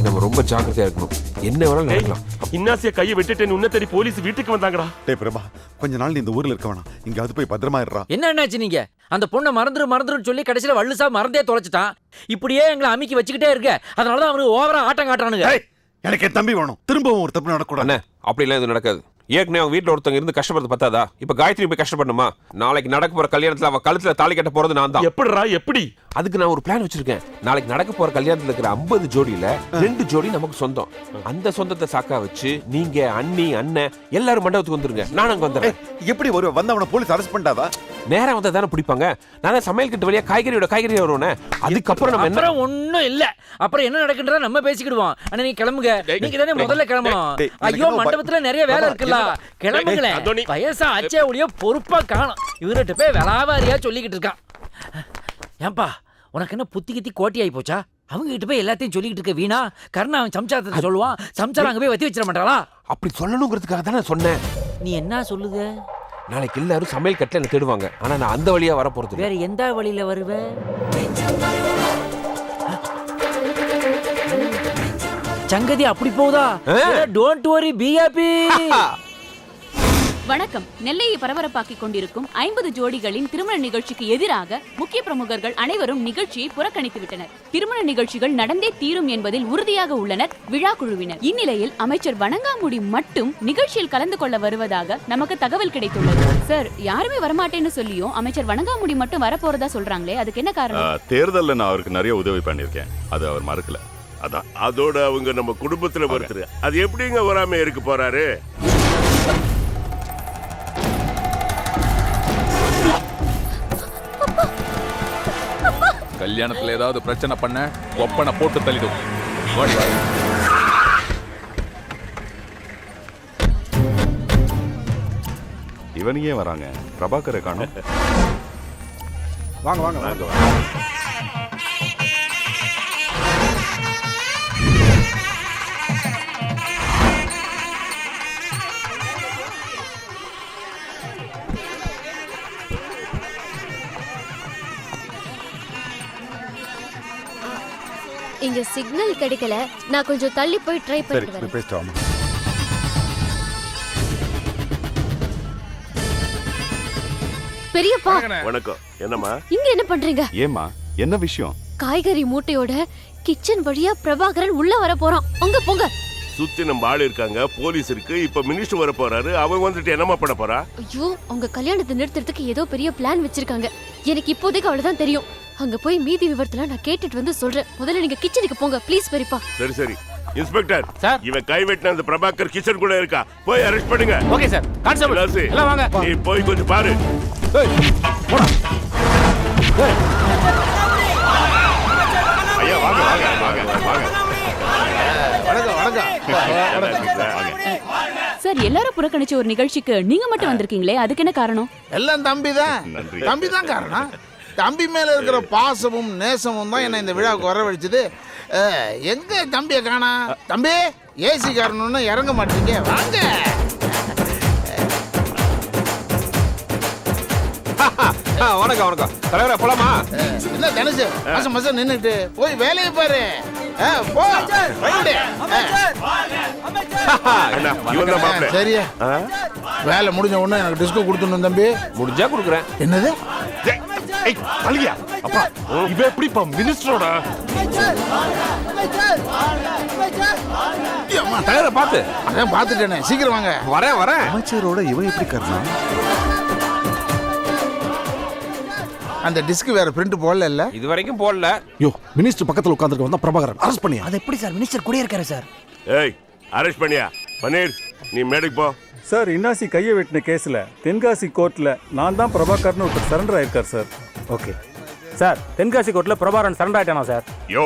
இன்னைக்கு நம்ம ரொம்ப ஜாக்கிரதையா இருக்கணும். என்ன வேணாலும் நடக்கலாம். இன்னாசிய கையை விட்டுட்டு உன்ன தேடி போலீஸ் வீட்டுக்கு வந்தாங்கடா. டேய் பிரபா, கொஞ்ச நாள் நீ இந்த ஊர்ல இருக்க வேணாம். இங்கயாவது போய் பத்திரமா இருடா. என்னாச்சு நீங்க? அந்த பொண்ணை மறந்துரும் சொல்லி கடைசியில வள்ளுசா மறந்தே தொலைச்சிட்டான். இப்படியே எங்களை அமுக்கி வச்சுக்கிட்டே இருக்க. அதனாலதான் அவனுக்கு ஓவரா ஆட்டம் காட்டுறானுங்க. எனக்கு என் தம்பி வேணும். திரும்பவும் ஒரு தப்பு நடக்கூடாது. அப்படி எல்லாம் இது நடக்காது. ஏற்கனவே அவங்க வீட்டுல ஒருத்தவங்க இருந்து கஷ்டப்படுறது பத்தாதா? இப்ப காயத்ரி போய் கஷ்டப்படணுமா? நாளைக்கு நடக்க போற கல்யாணத்துல அவ கழுத்துல தாலி கட்ட போறது நான் தான். எப்படிடா எப்படி? அதுக்கு நான் ஒரு பிளான் வச்சிருக்கேன். நாளைக்கு நடக்க போற கல்யாணத்துல இருக்கிற 50 ஜோடியில 2 ஜோடி நமக்கு சொந்தம். அந்த சொந்தத்தை சாக்கா வச்சு நீங்க அண்ணி அண்ணன் எல்லாரும் மண்டபத்துக்கு வந்துருங்க. நான் அங்க வந்துடுறேன். எப்படி ஒரு வந்தவன போலீஸ் அரெஸ்ட் பண்ணாதா? நேரம் வந்தா தானே பிடிப்பாங்க. நான் தான் சமையல் கிட்ட வழியா காய்கறி வருவேனே. அதுக்கப்புறம் நம்ம என்ன ஒண்ணும் இல்ல. அப்புறம் என்ன நடக்குன்றத நம்ம பேசிக்கிடுவோம். ஆனா நீங்க கிளம்புங்க. நீங்க தானே முதல்ல கிளம்பணும். ஐயோ மண்டபத்துல நிறைய வேலை இருக்குல்ல. கிளம்புங்களேன். வயசா அச்சே ஒளிய பொறுப்பா காணும். இவர்கிட்ட போய் விளாவாரியா சொல்லிக்கிட்டு இருக்கான். ஏன்பா உனக்கு என்ன புத்தி கித்தி கோட்டி ஆகி போச்சா? அவங்க கிட்ட போய் எல்லாத்தையும் சொல்லிக்கிட்டு இருக்க வீணா. கர்ணா அவன் சம்சாரத்தை சொல்லுவான். சம்சாரம் அங்க போய் வத்தி வச்சிட மாட்டாளா? அப்படி சொல்லணுங்கிறதுக்காக தானே சொன்னேன். நீ என்ன சொல்லுத? நாளைக்கு எல்லாரும் சமையல் கட்டில என்ன தேடுவாங்க. ஆனா நான் அந்த வழியா வர போறது. வேற எந்த வழியில வருவ? சங்கதி அப்படி போகுதா? Don't worry, be happy. வணக்கம். நெல்லையை பரபரப்பாக்கிக் கொண்டிருக்கும் 50 ஜோடிகளின் திருமண நிகழ்ச்சிக்கு எதிராக முக்கிய பிரமுகர்கள் அனைவரும் நிகழ்ச்சியை புறக்கணித்து விட்டனர். திருமண நிகழ்ச்சிகள் நடந்தே தீரும் என்பதில் உறுதியாக உள்ளனர் விழா குழுவினர். இந்நிலையில் அமைச்சர் வணங்காமுடி மட்டும் நிகழ்ச்சியில் கலந்து கொள்ள வருவதாக நமக்கு தகவல் கிடைத்துள்ளது. சார், யாருமே வரமாட்டேன்னு சொல்லியும் அமைச்சர் வணங்காமுடி மட்டும் வரப்போறதா சொல்றாங்களே, அதுக்கு என்ன காரணம்? தேர்தல்ல நான் அவருக்கு நிறைய உதவி பண்ணிருக்கேன். அது அவர் மறக்கல. அதான். அதோட அவங்க நம்ம குடும்பத்துல ஒருத்தர். அது எப்படிங்க வராம இருக்க போறாரு? கல்யாணத்துல ஏதாவது பிரச்சனை பண்ண ஒப்பனை போட்டு தள்ளிடும். இவனையே வராங்க. பிரபாகரை காணோம். வாங்க வாங்க வாங்க. இங்க சிக்னல் கிடைக்கல. நான் கொஞ்சம் தள்ளி போய் ட்ரை பண்ணிட்டு வரேன். பேசிட்டு வாமா. பெரியப்பா வணக்கம். என்னம்மா இங்க என்ன பண்றீங்க? ஏமா, என்ன விஷயம்? காய்கறி மூட்டையோட கிச்சன் வழியா பிரபாகரன் உள்ள வர போறான். அங்க போங்க. சுத்தி நம்ம ஆள் இருக்காங்க, போலீஸ் இருக்கு. இப்ப மினிஸ்டர் வர போறாரு. அவன் வந்துட்டு என்னமா பண்ண போறா? ஐயோ, உங்க கல்யாணத்தை நிறுத்துறதுக்கு ஏதோ பெரிய பிளான் வச்சிருக்காங்க. எனக்கு இப்போதைக்கு அவ்வளவுதான் தெரியும். அங்க போய் மீதி விவரத்துல நான் கேட்டுட்டு வந்து சொல்றேன். முதல்ல நீங்க கிச்சனுக்கு போங்க ப்ளீஸ் பெரியப்பா. சரி சரி. இன்ஸ்பெக்டர் சார், இவன் கை வெட்டின அந்த பிரபாகர் கிச்சன் கூட இருக்கா. போய் அரெஸ்ட் பண்ணுங்க. Okay sir. கான்ஸ்டபிள் எல்லாம் வாங்க. நீ போய் கொஞ்சம் பாரு. போடா. ஐயா வாங்க வாங்க வாங்க வாங்க. வணக்கம் வணக்கம். சார், எல்லாரும் புறக்கணிச்ச ஒரு நிகழ்ச்சிக்கு நீங்க மட்டும் வந்திருக்கீங்களே, அதுக்கு என்ன காரணம்? எல்லாம் தம்பி தான் காரணம். தம்பி மேல இருக்கிற பாசமும் நேசமும் தான் என்ன இந்த விழாவுக்கு வரவழைச்சது. எங்க தம்பியை காணா? தம்பி, ஏசி காரணம்னு இறங்க மாட்டீங்க. வாங்க. வணக்கம் வணக்கம். தலைவரா போலாமா? இல்ல தனுஷு, மாசம் மாசம் நின்னுட்டு போய் வேலையை பாரு. போ. சரியா? வேலை முடிஞ்ச உடனே எனக்கு டிஸ்கோ கொடுத்துடணும் தம்பி. முடிஞ்சா கொடுக்குறேன். என்னது? இவன் எப்படிப்பா மினிஸ்டரோட? தலைவரை பார்த்து. அதான் பார்த்துட்டேனே. சீக்கிரம் வாங்க. வரேன். அமைச்சரோட இவன் எப்படி காரணம்? அந்த டிஸ்க் வேற பிரிண்ட் போடல இல்ல? இது வரைக்கும் போடல. யோ, மினிஸ்டர் பக்கத்துல உட்கார்ந்திருக்க வந்தா பிரபாகரன் அரெஸ்ட் பண்ணியா? அது எப்படி சார்? மினிஸ்டர் கூட இருக்காரு சார். ஏய், அரெஸ்ட் பண்ணியா? பன்னீர், நீ மேடைக்கு போ. சார், இன்னாசி கையை வெட்டின கேஸில் தென்காசி கோர்ட்டில் நான் தான் பிரபாகர்னு ஒருத்தர் சரண்டர் ஆயிருக்கார் சார். Okay sir. தென்காசி கோர்ட்டில் பிரபாகரன் சரண்டர் ஆயிட்டானா சார்? யோ,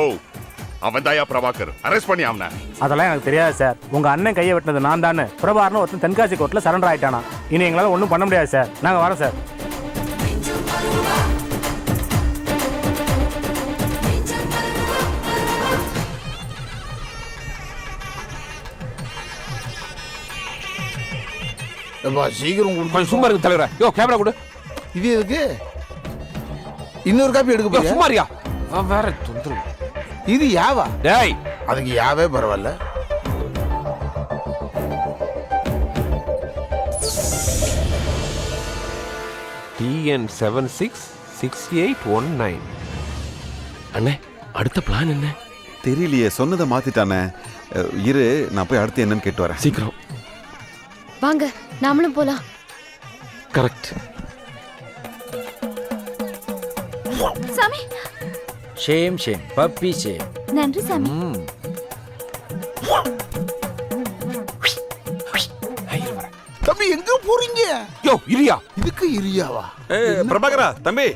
அவன் தாயா பிரபாகர். அரெஸ்ட் பண்ணி அவனை. அதெல்லாம் எனக்கு தெரியாது சார். உங்க அண்ணன் கையை வெட்டினது நான் தானே. பிரபாகரன் ஒருத்தன் தென்காசி கோர்ட்டில் சரண்டர் ஆயிட்டானா? இனி எங்களால் ஒன்றும் பண்ண முடியாது சார். நாங்கள் வரோம் சார். சீக்கிரம் கொஞ்சம் சும்மா இருக்கு தலைவரா. யோ, கேமரா கொடு. இது எதுக்கு? இன்னொரு காப்பி எடுக்க போறியா? சும்மாரியா? வேற தொந்தரவு. இது யாவா? டேய், அதுக்கு யாவே பரவாயில்ல. TN 766819. அண்ணே அடுத்த பிளான் என்ன? தெரியலையே, சொன்னதை மாத்திட்டானே. இரு, நான் போய் அடுத்து என்னன்னு கேட்டு வரேன். சீக்கிரம். வாங்க நாமளும் போலாம். கரெக்ட். சாமி ஷேம் ஷேம் பப்பி ஷேம். நன்றி சாமி. தம்பி எங்க போறீங்க? யோ இரியா. இதுக்கு இரியாவா? பிரபாகரா தம்பி.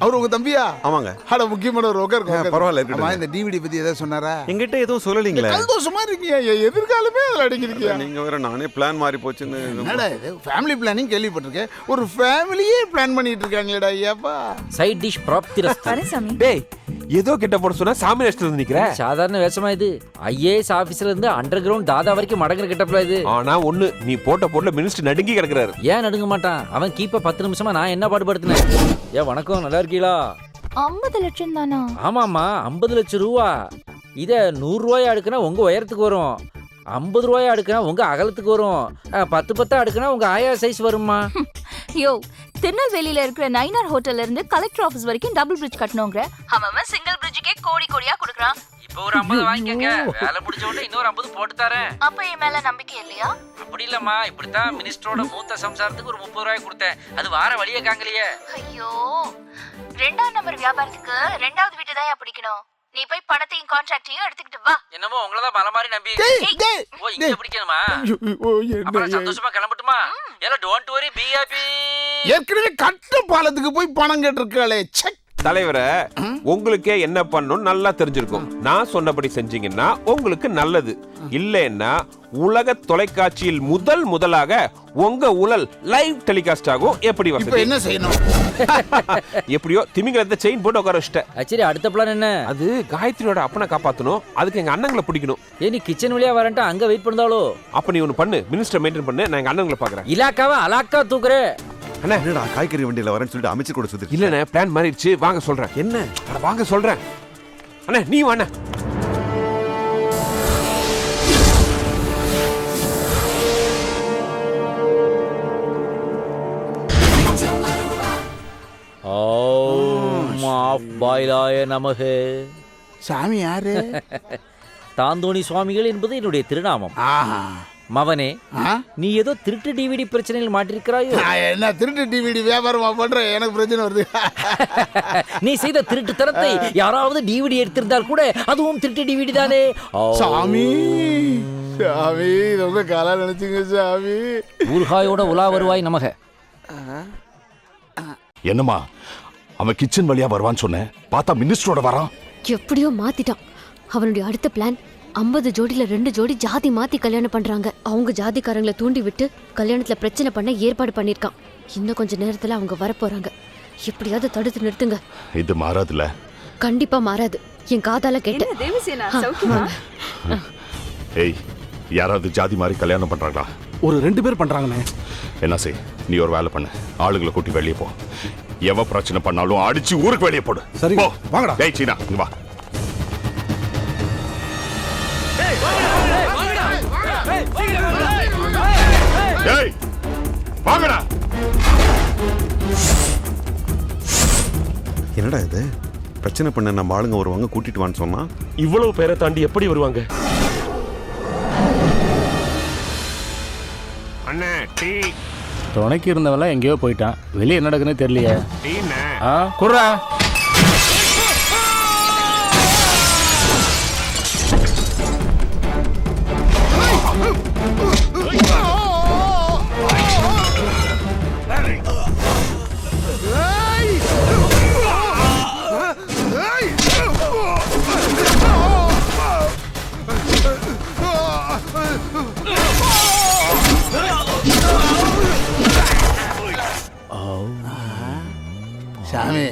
அவர் உங்க தம்பியா? ஆமாங்க. அட முக்கியமான ஒரு உட்காருங்க. பரவாயில்ல, இருக்கட்டும். ஆமா, இந்த டிவிடி பத்தி ஏதாவது சொன்னாரா? எங்கிட்ட எதுவும் சொல்லலீங்களே. சந்தோஷமா இருக்கீங்க, என் எதிர்காலமே அதுல அடங்கிருக்கீங்க. நீங்க வேற நானே பிளான் மாறி போச்சுன்னு. என்னடா இது ஃபேமிலி பிளானிங் கேள்விப்பட்டிருக்கேன், ஒரு ஃபேமிலியே பிளான் பண்ணிட்டு இருக்காங்களேடா ஐயாப்பா. Side dish ப்ராப்திரஸ்து. சாமி. டேய் ஏதோ கிட்ட போட சொன்னா சாமி நேரத்துல இருந்து நிக்கிற. சாதாரண வேஷமா இது? ஐஏஎஸ் ஆபீஸ்ல இருந்து அண்டர் கிரவுண்ட் தாதா வரைக்கும் மடங்குற கிட்டப்ல இது. ஆனா ஒண்ணு, நீ போட்ட போட்ல மினிஸ்டர் நடுங்கி கிடக்குறாரு. ஏன் நடுங்க மாட்டான்? அவன் கீப்ப 10 நிமிஷமா நான் என்ன பாடுபடுத்தினேன். ஏன் வணக்கம், நல்லா இருக்கீங்களா? 50 லட்சம் தானா? ஆமாம்மா, 50 லட்சம் ரூபா. இத 100 ரூபாயா அடுக்குனா உங்க உயரத்துக்கு வரும், 50 ரூபாயா அடுக்குனா உங்க அகலத்துக்கு வரும், 10 அடுக்குனா உங்க ஆயா சைஸ் வருமா? யோ, திருநெல்வேலியில இருக்கிற நைனார் ஹோட்டல்ல இருந்து கலெக்டர் ஆபீஸ் வரைக்கும் டபுள் பிரிட்ஜ் கட்டணும்ங்கற. அவன் சிங்கிள் பிரிட்ஜுக்கே கோடி கோடியா கொடுக்கறான். இப்போ ஒரு 50 வாங்கிக்கங்க, வேலை முடிஞ்ச உடனே இன்னொரு 50 போட்டு தரேன். அப்ப என் மேல நம்பிக்கை இல்லையா? அப்படி இல்லம்மா, இப்படித்தான் மினிஸ்டரோட மூத்த சம்சாரத்துக்கு ஒரு 30 ரூபாய் கொடுத்தேன். அது வார வழியே காங்கலையே. ஐயோ, 2ஆம் நம்பர் வியாபாரத்துக்கு 2வது வீட்டு தான் பிடிக்கணும். நீ போய் பணத்தையும் கான்ட்ராக்டையும் எடுத்துக்கிட்டு வா. என்னமோ உங்களதான் பல மாதிரி நம்பி. ஓ, இங்க பிடிக்கணுமா? அப்புறம் சந்தோஷமா கிளம்பட்டுமா? எல்லாம் டோன்ட் வரி, பி ஹேப்பி. ஏற்கனவே கட்ட பாலத்துக்கு போய் பணம் கேட்டிருக்காளே. தலைவரை, உங்களுக்கே என்ன பண்ணணும் நல்லா தெரிஞ்சிருக்கும். நான் சொன்னபடி செஞ்சீங்கன்னா உங்களுக்கு நல்லது. இல்லைன்னா உலக தொலைக்காட்சியில் முதலாக உங்க உலல் லைவ் டெலிகாஸ்ட் ஆகும். எப்படி இப்ப என்ன செய்யணும்? எப்படியோ திமிங்கலத்தை செயின் போட்டு உட்கார வச்சிட்டேன். சரி, அடுத்த பிளான் என்ன? அது காயத்ரியோட அப்பனை காப்பாத்தணும். அதுக்கு எங்க அண்ணங்களை பிடிக்கணும். ஏ, நீ கிச்சன் வழியா வரேன்ட்டா அங்க வெயிட் பண்ணாலோ? அப்ப நீ ஒண்ணு பண்ணு, மினிஸ்டர் மெயின்டைன் பண்ணு, நான் எங்க அண்ணங்களை பாக்குறேன். இலாக்காவை அலாக்கா தூக்குறே. அண்ணா, என்னடா காய்கறி வண்டியில வரேன்னு சொல்லிட்டு அமைச்சர் கூட சுத்தி. இல்லண்ணே, பிளான் மாறிடுச்சு. வாங்க சொல்றேன். என்ன? வாங்க சொல்றேன். அண்ணா நீ வாண்ணே. ஓம் பாயிலாய நமக. சாமி யாரு? தாந்தோணி சுவாமிகள் என்பது என்னுடைய திருநாமம். மவனே, நீ ஏதோ திருட்டு டிவிடி பிரச்சனையில் மாட்டிருக்கிறாயோ? என்ன திருட்டு டிவிடி வியாபாரமா பண்ற? எனக்கு பிரச்சனை வருது. நீ செய்த திருட்டு தரத்தை யாராவது டிவிடி எடுத்திருந்தால் கூட அதுவும் திருட்டு டிவிடி தானே. சாமி சாமி, ரொம்ப காலா நினைச்சுங்க சாமி. ஊர்காயோட உலா வருவாய் நமக. என்னம்மா, அவன் கிச்சன் வழியா வருவான்னு சொன்னேன், பார்த்தா மினிஸ்டரோட வரான். எப்படியோ மாத்திட்டான். அவனுடைய அடுத்த பிளான் 50 ஜோடியில 2 ஜோடி ஜாதி மாத்தி கல்யாணம் பண்றாங்க. அவங்க ஜாதிக்காரங்களை தூண்டி விட்டு கல்யாணத்துல பிரச்சனை பண்ண ஏற்பாடு பண்ணிருக்கான். இன்னும் கொஞ்ச நேரத்துல அவங்க வரப்போறாங்க. எப்படியாவது தடுத்து நிறுத்துங்க. இது மாறாதுல? கண்டிப்பா மாறாது. என் காதால கேட்டேன். ஏய், யாராவது ஜாதி மாதிரி கல்யாணம் பண்றாங்களா? ஒரு 2 பேர் பண்றாங்கண்ணே. என்ன செய், நீ ஒரு வேலை பண்ணு, ஆளுங்களை கூட்டி வெளியே போ. எவ பிரச்சனை பண்ணாலும் அடிச்சு ஊருக்கு வெளியே போடு. சரி, போ. வாங்கடா. ஏய் சீனா, இங்க வா. ஏய், வாங்கடா. என்னடா இது? பிரச்சனை பண்ண நம்ம ஆளுங்க வருவாங்க, கூட்டிட்டு வான்னு சொன்னா இவ்வளவு பேரை தாண்டி எப்படி வருவாங்க? அண்ணே டீ. துணைக்கு இருந்தவெல்லாம் எங்கேயோ போயிட்டான். வெளியே என்ன நடக்குன்னு தெரியலையே. டீண்ணே. குர்ரா. சாமி,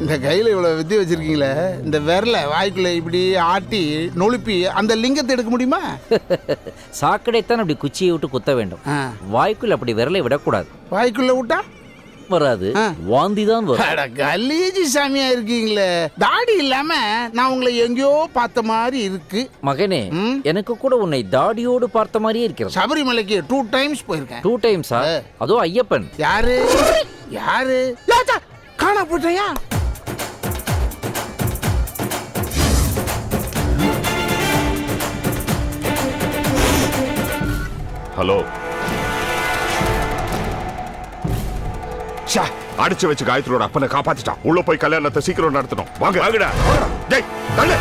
இந்த கையில இவ்வளவு வித்தி வச்சிருக்கீங்களே, இந்த விரல வாய்க்குள்ள இப்படி ஆட்டி நொழுப்பி அந்த லிங்கத்தை எடுக்க முடியுமா? சாக்கடைத்தான் அப்படி குச்சியை விட்டு குத்த வேண்டும். வாய்க்குள்ள அப்படி விரலை விடக்கூடாது. வாய்க்குள்ள விட்டா வராது, வாந்தி தான் வரும். அட கலீஜி சாமியா இருக்கீங்களே, தாடி இல்லாம நான் உங்களை எங்கேயோ பார்த்த மாதிரி இருக்கு. மகனே, எனக்கு கூட உன்னை தாடியோடு பார்த்த மாதிரியே இருக்கிறது. சபரிமலைக்கு 2 times போயிருக்கேன். 2 டைம்ஸா? அதோ ஐயப்பன். யாரு யாரு காணா போட்டயா? ஹலோ, அடிச்சு வச்சு காயத்ரியோட அப்பனை காப்பாத்திட்டான். உள்ள போய் கல்யாணத்தை சீக்கிரம் நடத்தணும். வாங்க வாங்கடா. டேய் தள்ளு.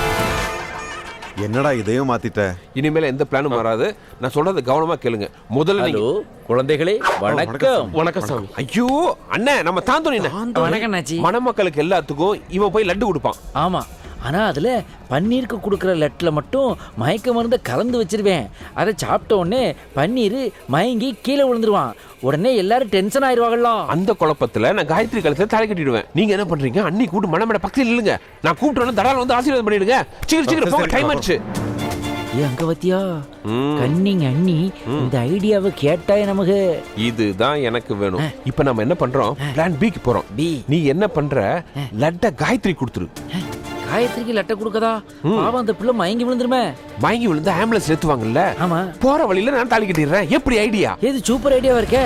என்னடா இதையும் மாத்திட்ட? இனிமேல எந்த பிளானும் வராது. நான் சொல்றத கவனமா கேளுங்க. முதல்ல ஹலோ குழந்தைகளே, வணக்கம். வணக்கம் சாமி. ஐயோ அண்ணே, நம்ம தாந்தோனி வணக்கம் நாச்சி. மணமக்களுக்கு எல்லாத்துக்கும் இவன் போய் லட்டு கொடுப்பான். ஆமா, ஆனா அதுல பன்னீருக்கு கொடுக்குற லட்டுல மட்டும் மயக்க மருந்த கலந்து வச்சிருவேன். அதை சாப்பிட்ட உடனே பன்னீர் மயங்கி கீழே விழுந்துருவான். உடனே எல்லாரும் டென்ஷன் ஆயிடுவாங்கல்ல. அந்த குழப்பத்துல நான் காயத்ரி கழுத்துல தலை கட்டிடுவேன். நீங்க என்ன பண்றீங்க? அண்ணி கூட்டு மணமேட பக்கத்துல இல்லைங்க. நான் கூப்பிட்டு தடால வந்து ஆசீர்வாதம் பண்ணிடுங்க. சீக்கிரம் சீக்கிரம் போங்க, டைம் ஆச்சு. அங்க பத்தியா கன்னிங் அண்ணி இந்த ஐடியாவை கேட்டாயே நமக்கு. இதுதான் எனக்கு வேணும். இப்ப நம்ம என்ன பண்றோம்? பிளான் பிக்கு போறோம். நீ என்ன பண்ற? லட்ட காயத்ரி கொடுத்துரு. காயத்ரிக்கு லட்டை கொடுக்கதா? பாவம், அந்த பிள்ளை மயங்கி விழுந்துருமே. மயங்கி விழுந்து ஆம்புலன்ஸ் ஏத்துவாங்கல்ல. ஆமா, போற வழியில நான் தாலி கட்டிடுறேன். எப்படி ஐடியா? ஏது சூப்பர் ஐடியாவா இருக்கே.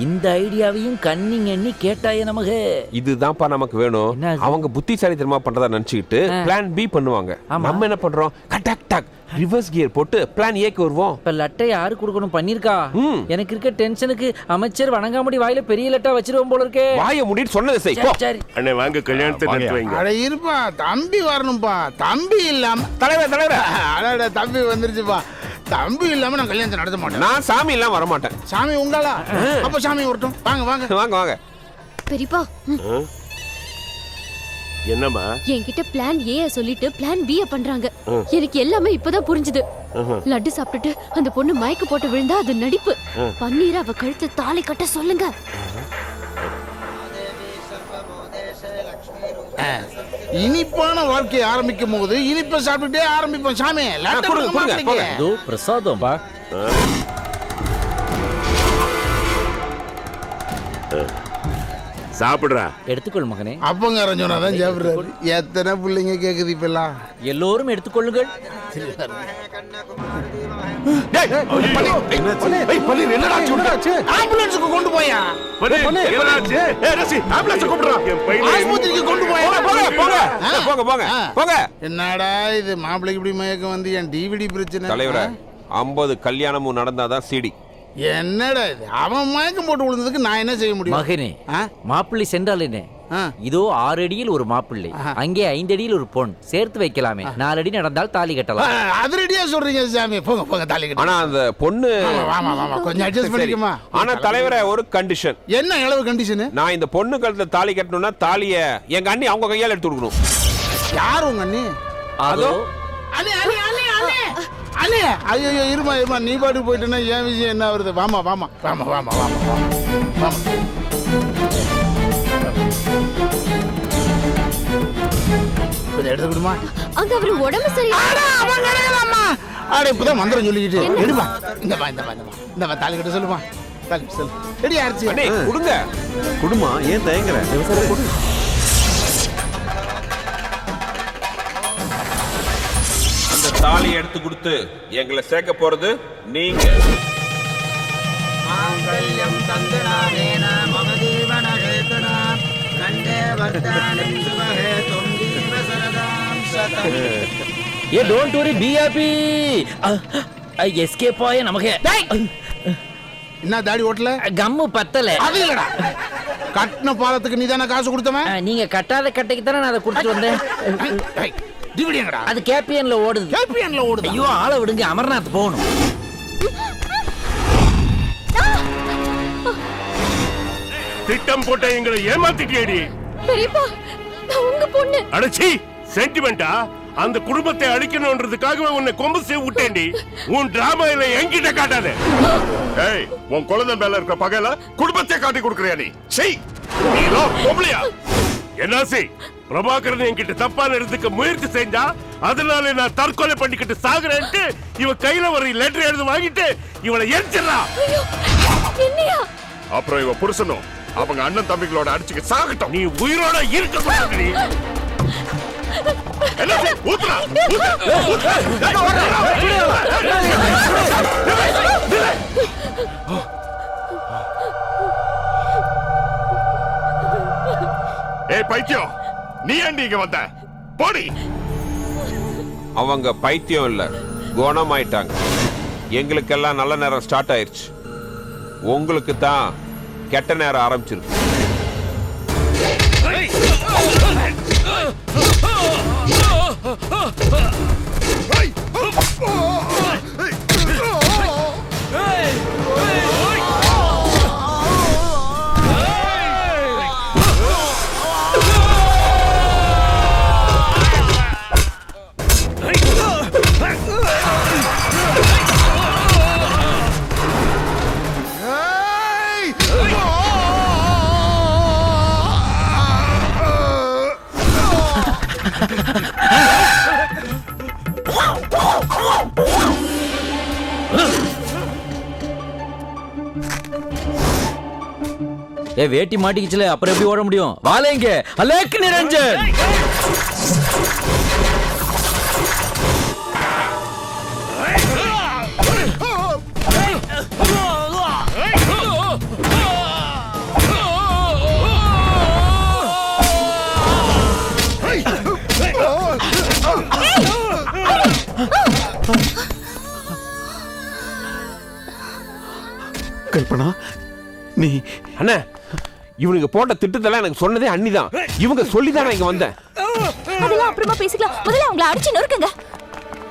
இந்த ஐடியாவையும் கன்னிங் எண்ணி கேட்டாயே நமக்கு. இதுதான்ப்பா நமக்கு வேணும். அவங்க புத்திசாலித்தனமா பண்றதா நினைச்சுக்கிட்டு பிளான் பி பண்ணுவாங்க. நம்ம என்ன பண்றோம்? கட்டாக் டாக் ரிவர்ஸ் கியர் போட்டு பிளான் ஏக்கு வருவோம். இப்ப லட்டை யாரு கொடுக்கணும்? பண்ணிருக்கா? எனக்கு இருக்க டென்ஷனுக்கு அமைச்சர் வணங்காமுடி வாயில பெரிய லட்டா வச்சிருவோம் போல இருக்கே. வாய மூடிட்டு சொன்னதை செய். சரி அண்ணே வாங்க, கல்யாணத்தை நடத்தி வைங்க. அட இருப்பா, தம்பி வரணும்பா. தம்பி இல்லாம தலைவர் அட தம்பி வந்துருச்சுப்பா. தம்பி இல்லாம நான் கல்யாணத்தை நடத்த மாட்டேன். நான் சாமி இல்லாம வர மாட்டேன். சாமி உங்களா? அப்ப சாமி வரட்டும். வாங்க வாங்க வாங்க வாங்க. பெரியப்பா, என்னம்மா? என்கிட்ட பிளான் ஏ சொல்லிட்டு பிளான் பி பண்றாங்க. எனக்கு எல்லாமே இப்பதான் புரிஞ்சுது. லட்டு சாப்பிட்டுட்டு அந்த பொண்ணு மயக்க போட்டு விழுந்தா அது நடிப்பு. பன்னீர் அவ கழுத்து தாலி கட்ட சொல்லுங்க. இனிப்பான வாழ்க்கை ஆரம்பிக்கும் போது இனிப்பை சாப்பிட்டுட்டே ஆரம்பிப்போம். சாமி இதோ பிரசாதம் பா. சாப்பிடுறா. எடுத்துக்கொள் மகனே. அப்பங்காரன் சொன்னாதான் சாப்பிடுறாரு. எத்தனை பிள்ளைங்க கேக்குது இப்பெல்லாம். எல்லோரும் எடுத்துக்கொள்ளுங்கள். ஆம்புலன்ஸுக்கு கொண்டு போயா? ஆஸ்பத்திரிக்கு கொண்டு போயா? போங்க போங்க போங்க. என்னடா இது, மாப்பிள்ளைக்கு இப்படி மயக்கம் வந்து என் டிவிடி பிரச்சனை. தலைவரே, 50 கல்யாணமும் நடந்தாதான் சிடி. என்னடா இது, அவன் மயக்கம் போட்டு விழுந்ததுக்கு நான் என்ன செய்ய முடியும்? மகனே, மாப்பிள்ளை சென்றால் என்ன? இதோ 6 அடியில் ஒரு மாப்பிள்ளை, அங்கே 5 அடியில் ஒரு பொன் சேர்த்து வைக்கலாமே. 4 அடி நடந்தால் தாலி கட்டலாம். அது ரெடியா சொல்றீங்க சாமி. போங்க போங்க, தாலி கட்ட. ஆனா அந்த பொண்ணு கொஞ்சம் அட்ஜஸ்ட் பண்ணிக்குமா? ஆனா தலைவரே, ஒரு கண்டிஷன். என்ன எவ்வளவு கண்டிஷன்? நான் இந்த பொண்ணு கழுத்துல தாலி கட்டணும்னா தாலிய எங்க அண்ணி அவங்க கையால எடுத்து கொடுக்கணும். யார் உங்க அண்ணி? அதோ அண்ணே அண்ணே அண்ணே அண்ணே அண்ணே. ஐயோ இருமா இருமா, நீ பாட்டு போயிட்டேன்னா என் விஷயம் என்ன வருது? வாமா வாமா வாமா வாமா வாமா வாமா. கொஞ்சம் எடுத்து விடுமா. அங்க அவரு உடம்பு சரியில்லை. அட இப்பதான் மந்திரம் சொல்லிக்கிட்டு எடுமா. இந்த வா இந்த வா இந்த வா, தாலி கட்ட சொல்லுமா. தாலி சொல்லு. ரெடி ஆயிடுச்சு. அண்ணே கொடுங்க. குடுமா, ஏன் தயங்குற? அந்த தாலி எடுத்து கொடுத்து எங்களை சேர்க்க போறது நீங்க. ஏ don't worry, be happy. Escape ஆய நமக்கு. என்ன தாடி ஓட்டல? கம்மு பத்தல. அது இல்லடா, கட்டின பாலத்துக்கு நீ தானே காசு கொடுத்தவன். நீங்க கட்டாத கட்டைக்கு தானே நான் அதை கொடுத்துட்டு வந்தேன். டிவிடிங்கடா. அது கேபிஎன்ல ஓடுது. கேபிஎன்ல ஓடுது. ஐயோ ஆளை விடுங்க, அமர்நாத் போகணும். திட்டம் போட்ட எங்களை ஏமாத்திட்டியடி. பெரியப்பா, நான் உங்க பொண்ணு. அடச்சி, சென்டிமெண்டா? அந்த குடும்பத்தை அழிக்கணும்ன்றதுக்காகவே உன்னை கொம்பு செய்ய விட்டேன்டி. உன் டிராமாயில என்கிட்ட காட்டாத. ஏய், உன் குழந்தை மேல இருக்கிற பகையில குடும்பத்தை காட்டி கொடுக்கறியா நீ? செய். நீலோ பொம்பளையா? என்னாசி, பிரபாகரன் என்கிட்ட தப்பான இடத்துக்கு முயற்சி செஞ்சா அதனால நான் தற்கொலை பண்ணிக்கிட்டு சாகுறேன்ட்டு இவ கையில ஒரு லெட்டர் எழுதி வாங்கிட்டு இவளை எரிச்சிடலாம். என்னையா? அப்புறம் இவ புருஷனும் அவங்க அண்ணன் தம்பிகளோட அடிச்சுக்க சாகட்டும். நீ உயிரோட இருக்க கூடாது. ஏய் பைத்தியம், நீ ஏண்டி இங்க வந்த? போடி. அவங்க பைத்தியம் இல்ல, குணமாயிட்டாங்க. எங்களுக்கெல்லாம் நல்ல நேரம் ஸ்டார்ட் ஆயிருச்சு. உங்களுக்கு தான் கெட்ட நேரம் ஆரம்பிச்சிருக்கு. ஏ வேட்டி மாட்டிக்கிச்சுல, அப்புறம் எப்படி ஓட முடியும்? வாலேங்க அலேக் நிரஞ்சன். கல்பனா, நீ அண்ணா, இவனுக்கு போட்ட திட்டத்தெல்லாம் எனக்கு சொன்னதே அண்ணிதான். இவங்க சொல்லிதான் நான் இங்க வந்தேன். அதெல்லாம் அப்புறமா பேசிக்கலாம். முதல்ல அவங்கள அடிச்சு நொறுக்குங்க.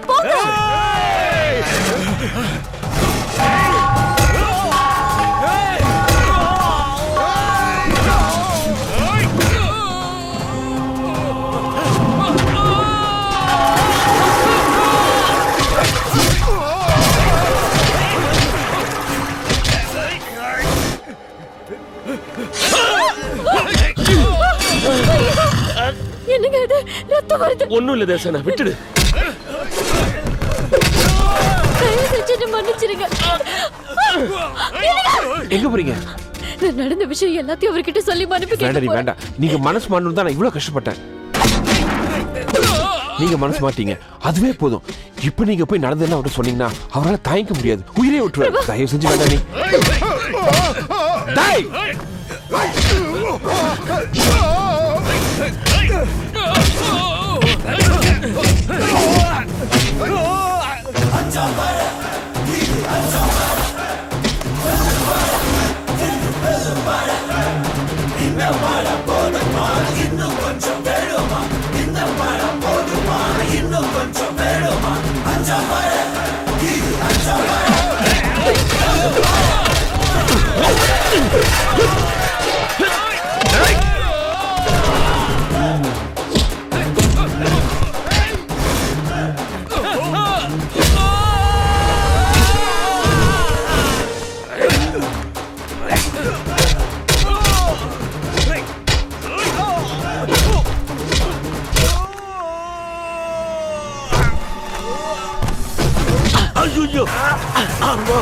போங்க. என்னங்க இது? ரத்தம் வருது. ஒண்ணும் இல்ல தேசனா, விட்டுடு. தயவு செஞ்சு மன்னிச்சிருங்க. எங்க போறீங்க? நடந்த விஷயம் எல்லாத்தையும் அவர்கிட்ட சொல்லி மன்னிப்பு வேண்டாம், வேண்டாம். நீங்க மனசு மாறணும் தான் நான் இவ்வளவு கஷ்டப்பட்டேன். நீங்க மனசு மாட்டீங்க, அதுவே போதும். இப்ப நீங்க போய் நடந்ததெல்லாம் அவர்கிட்ட சொன்னீங்கன்னா அவரால் தாங்கிக்க முடியாது, உயிரே விட்டுருவாரு. தயவு செஞ்சு வேண்டாம். நீ டேய், ஐயோ, அம்மா.